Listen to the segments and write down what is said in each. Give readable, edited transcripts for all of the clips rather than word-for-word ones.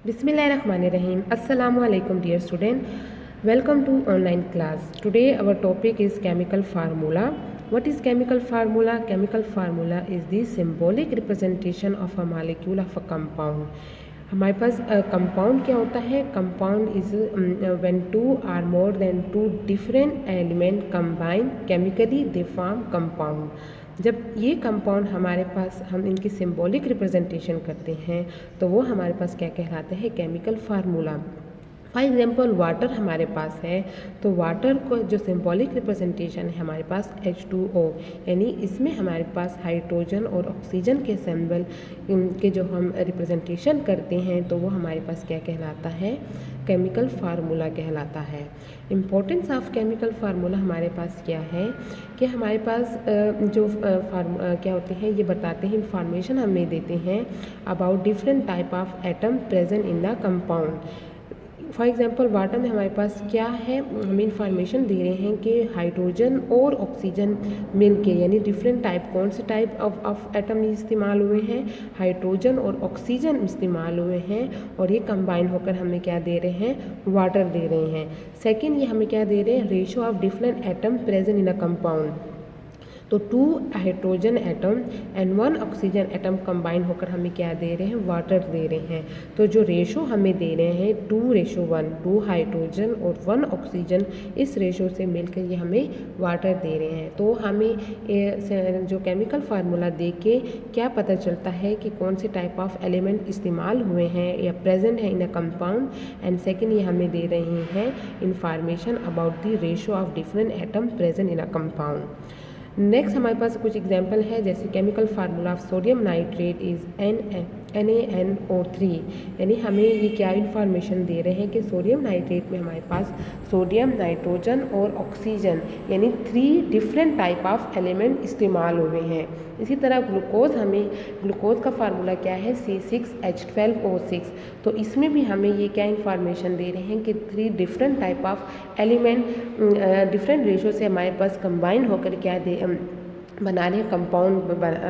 Bismillahirrahmanirrahim. Assalamu alaikum dear student. Welcome to online class. Today our topic is chemical formula. What is chemical formula? Chemical formula is the symbolic representation of a molecule of a compound. हमारे पास compound क्या होता है? Compound is when two or more than two different element combine chemically they form compound. जब ये compound हमारे पास हम इनकी symbolic representation करते हैं तो वो हमारे पास क्या कहलाते हैं? Chemical formula. For example water हमारे पास है तो वाटर को जो सिंबॉलिक रिप्रेजेंटेशन है हमारे पास H2O, यानी इसमें हमारे पास हाइड्रोजन और ऑक्सीजन के सिंबल के जो हम रिप्रेजेंटेशन करते हैं तो वो हमारे पास क्या कहलाता है? केमिकल फार्मूला कहलाता है। इम्पोर्टेंस ऑफ केमिकल फार्मूला हमारे पास क्या है कि हमारे पास जो क्या होते हैं ये बताते हैं, इंफॉर्मेशन हमें देते हैं about different type of atom present in the compound. For example water में हमारे पास क्या है? हमें इंफॉर्मेशन दे रहे हैं कि हाइड्रोजन और ऑक्सीजन मिलके, यानी डिफरेंट टाइप, कौन से टाइप ऑफ एटम इस्तेमाल हुए हैं? हाइड्रोजन और ऑक्सीजन इस्तेमाल हुए हैं और ये कंबाइन होकर हमें क्या दे रहे हैं? वाटर दे रहे हैं। सेकेंड, ये हमें क्या दे रहे हैं? Ratio of different atom present in a compound. तो 2 hydrogen atom and 1 oxygen atom combine होकर हमें क्या दे रहे हैं? वाटर दे रहे हैं। तो जो रेशो हमें दे रहे हैं 2:1, 2 हाइड्रोजन और 1 ऑक्सीजन, इस रेशो से मिलकर ये हमें वाटर दे रहे हैं। तो हमें जो केमिकल फार्मूला दे के क्या पता चलता है कि कौन से टाइप ऑफ एलिमेंट इस्तेमाल हुए हैं या प्रेजेंट है इन अ कंपाउंड। एंड सेकेंड, ये हमें दे रहे हैं information about the ratio of different atom present in a compound. Next हमारे पास कुछ एग्जाम्पल है, जैसे chemical formula of sodium nitrate is NaNO3, यानी हमें ये क्या इंफॉर्मेशन दे रहे हैं कि सोडियम नाइट्रेट में हमारे पास सोडियम, नाइट्रोजन और ऑक्सीजन यानी 3 डिफरेंट टाइप ऑफ एलिमेंट इस्तेमाल हुए हैं। इसी तरह ग्लूकोज का फार्मूला क्या है? C6H12O6। तो इसमें भी हमें ये क्या इंफॉर्मेशन दे रहे हैं कि 3 different type of element different ratio से हमारे पास कंबाइन होकर क्या बना रहे हैं? कंपाउंड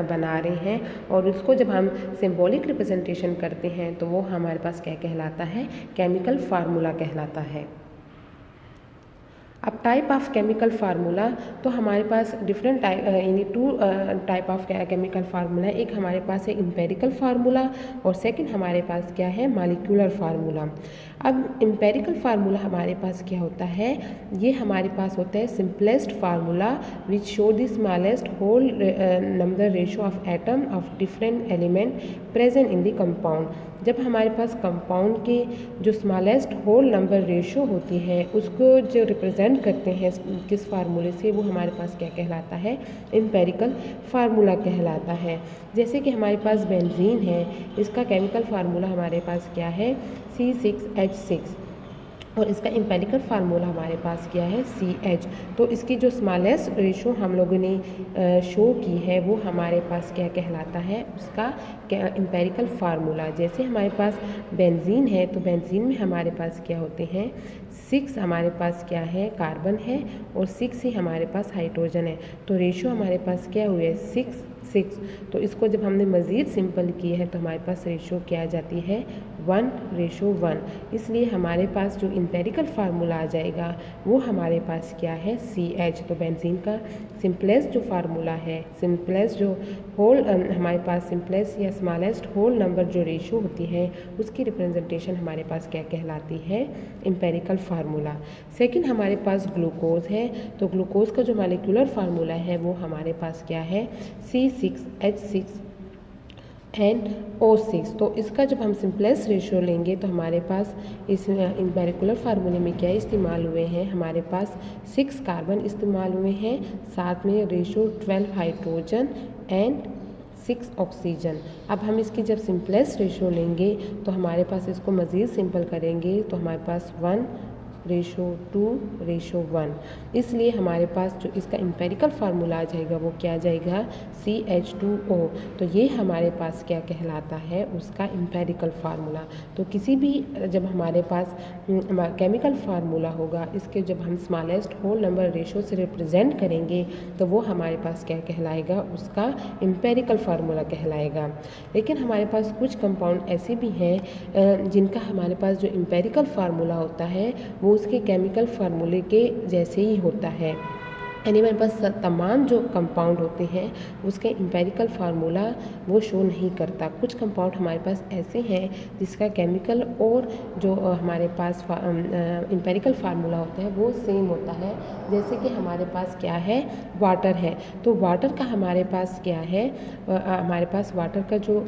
बना रहे हैं। और उसको जब हम सिंबॉलिक रिप्रेजेंटेशन करते हैं तो वो हमारे पास क्या कहलाता है? केमिकल फार्मूला कहलाता है। अब टाइप ऑफ केमिकल फार्मूला, तो हमारे पास डिफरेंट टाइप यानी 2 टाइप ऑफ केमिकल फार्मूला। एक हमारे पास है एम्पिरिकल फार्मूला और सेकंड हमारे पास क्या है? Molecular formula. अब एम्पिरिकल फार्मूला हमारे पास क्या होता है? ये हमारे पास होता है simplest formula which show the smallest whole number ratio of atom of different element present in the compound. जब हमारे पास कंपाउंड के जो स्मॉलेस्ट होल नंबर रेशो होती है उसको जो रिप्रेजेंट करते हैं किस फार्मूले से, वो हमारे पास क्या कहलाता है? एम्पिरिकल फार्मूला कहलाता है। जैसे कि हमारे पास बेंजीन है, इसका केमिकल फार्मूला हमारे पास क्या है? C6H6 और इसका एम्पिरिकल फार्मूला हमारे पास क्या है? CH। तो इसकी जो स्मॉलेस्ट रेशो हम लोगों ने शो की है वो हमारे पास क्या कहलाता है? उसका एम्पिरिकल फार्मूला। जैसे हमारे पास बेंजीन है तो बेंजीन में हमारे पास क्या होते हैं? 6 हमारे पास क्या है? कार्बन है और 6 ही हमारे पास हाइड्रोजन है। तो रेशो हमारे पास क्या हुए? 6:6। तो इसको जब हमने मज़ीद सिंपल किया है तो हमारे पास रेशो क्या आ जाती है? 1:1। इसलिए हमारे पास जो एम्पिरिकल फार्मूला आ जाएगा वो हमारे पास क्या है? CH। तो बेंजीन का सिंपलेस्ट जो फार्मूला है, सिंपलेस्ट जो होल हमारे पास सिंपलेस्ट या स्मॉलेस्ट होल नंबर जो रेशो होती है उसकी रिप्रेजेंटेशन हमारे पास क्या कहलाती है? Empirical formula. सेकंड हमारे पास ग्लूकोज है, तो ग्लूकोज का जो मॉलिक्यूलर फार्मूला है वो हमारे पास क्या है? C6H6NO6। तो इसका जब हम सिंपलेस्ट रेशो लेंगे तो हमारे पास इस एम्पिरिकल फार्मूले में क्या इस्तेमाल हुए हैं? हमारे पास 6 कार्बन इस्तेमाल हुए हैं, साथ में रेशो 12 हाइड्रोजन एंड 6 ऑक्सीजन। अब हम इसकी जब सिंपलेस्ट रेशो लेंगे तो हमारे पास इसको मज़ीद सिंपल करेंगे तो हमारे पास 1 2:1। इसलिए हमारे पास जो इसका एम्पेरिकल फार्मूला आ जाएगा वो क्या आ जाएगा CH2O। तो ये हमारे पास क्या कहलाता है, उसका एम्पेरिकल फार्मूला। तो किसी भी जब हमारे पास केमिकल फार्मूला होगा, इसके जब हम स्मॉलेस्ट होल नंबर रेशो से रिप्रेजेंट करेंगे तो वो हमारे पास क्या कहलाएगा, उसका एम्पेरिकल फार्मूला कहलाएगा। लेकिन हमारे पास कुछ कंपाउंड ऐसे भी हैं जिनका हमारे पास जो एम्पेरिकल फार्मूला होता है वो उसके केमिकल फार्मूले के जैसे ही होता है। यानी हमारे पास तमाम जो कंपाउंड होते हैं उसके एम्पेरिकल फार्मूला वो शो नहीं करता। कुछ कंपाउंड हमारे पास ऐसे हैं जिसका केमिकल और जो हमारे पास एम्पेरिकल फार्मूला होता है वो सेम होता है। जैसे कि हमारे पास क्या है, वाटर है। तो वाटर का हमारे पास क्या है, हमारे पास वाटर का जो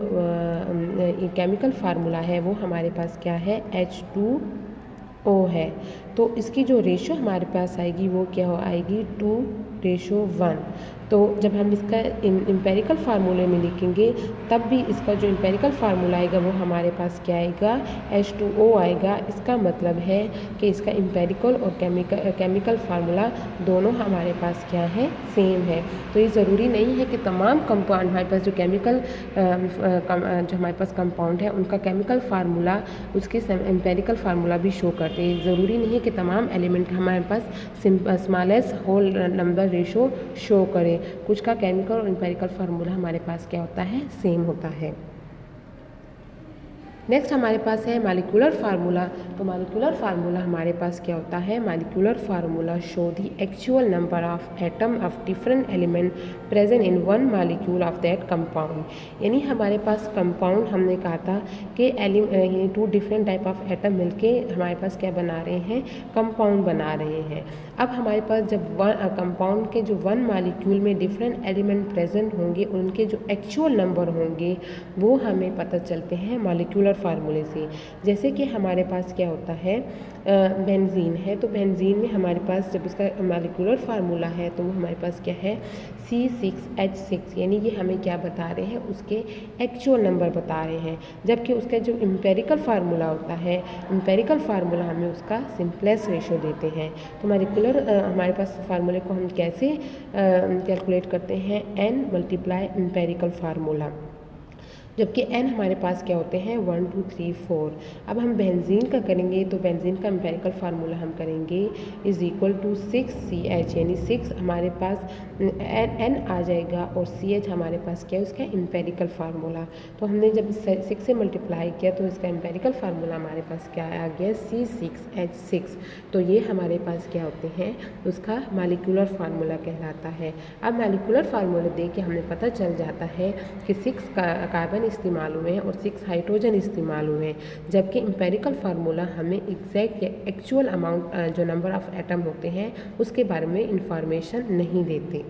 केमिकल फार्मूला है वो हमारे पास क्या है, H2O है। तो इसकी जो रेशो हमारे पास आएगी वो क्या आएगी, 2:1। तो जब हम इसका एम्पेरिकल फार्मूले में लिखेंगे तब भी इसका जो एम्पेरिकल फार्मूला आएगा वो हमारे पास क्या आएगा, H2O आएगा। इसका मतलब है कि इसका एम्पेरिकल और केमिकल फार्मूला दोनों हमारे पास क्या है, सेम है। तो ये ज़रूरी नहीं है कि तमाम कंपाउंड हमारे पास जो केमिकल जो हमारे पास कंपाउंड है उनका केमिकल फार्मूला उसके एम्पेरिकल फार्मूला भी शो करते हैं। ज़रूरी नहीं है कि तमाम एलिमेंट हमारे पास smallest whole number ratio show करें। कुछ का केमिकल और एम्पेरिकल फार्मूला हमारे पास क्या होता है, सेम होता है। नेक्स्ट हमारे पास है मॉलिक्यूलर फार्मूला। तो मॉलिक्यूलर फार्मूला हमारे पास क्या होता है, molecular formula show the actual number of atom of different element present in one molecule of that compound. यानी हमारे पास कंपाउंड हमने कहा था कि 2 डिफरेंट टाइप ऑफ एटम मिलके हमारे पास क्या बना रहे हैं, कंपाउंड बना रहे हैं। अब हमारे पास जब कंपाउंड के जो वन मॉलिक्यूल में डिफरेंट एलिमेंट प्रेजेंट होंगे उनके जो एक्चुअल नंबर होंगे वो हमें पता चलते हैं मॉलिक्यूलर फार्मूले से। जैसे कि हमारे पास क्या होता है, बेंजीन है। तो बेंजीन में हमारे पास जब उसका मॉलिक्यूलर फार्मूला है तो वो हमारे पास क्या है, C6H6। यानी ये हमें क्या बता रहे हैं, उसके एक्चुअल नंबर बता रहे हैं। जबकि उसका जो एम्पेरिकल फार्मूला होता है, एम्पेरिकल फार्मूला हमें उसका सिंपलेस्ट रेशो देते हैं। तो मॉलिक्यूलर हमारे पास फार्मूले को हम कैसे कैलकुलेट करते हैं, N × एम्पेरिकल फार्मूला। जबकि n हमारे पास क्या होते हैं, 1 2 3 4। अब हम बेंजीन का करेंगे तो बेंजीन का एम्पेरिकल फार्मूला हम करेंगे = 6CH। यानी 6 हमारे पास n आ जाएगा और CH हमारे पास क्या है, उसका एम्पेरिकल फार्मूला। तो हमने जब 6 से मल्टीप्लाई किया तो इसका एम्पेरिकल फार्मूला हमारे पास क्या आ गया, C6H6। तो ये हमारे पास क्या होते हैं, उसका मॉलिक्यूलर फार्मूला कहलाता है। अब मॉलिक्यूलर फार्मूला देख के हमें पता चल जाता है कि 6 कार्बन इस्तेमाल हुए हैं और 6 हाइड्रोजन इस्तेमाल हुए हैं। जबकि एम्पेरिकल फार्मूला हमें एग्जैक्ट या एक्चुअल अमाउंट जो नंबर ऑफ एटम होते हैं उसके बारे में इंफॉर्मेशन नहीं देते।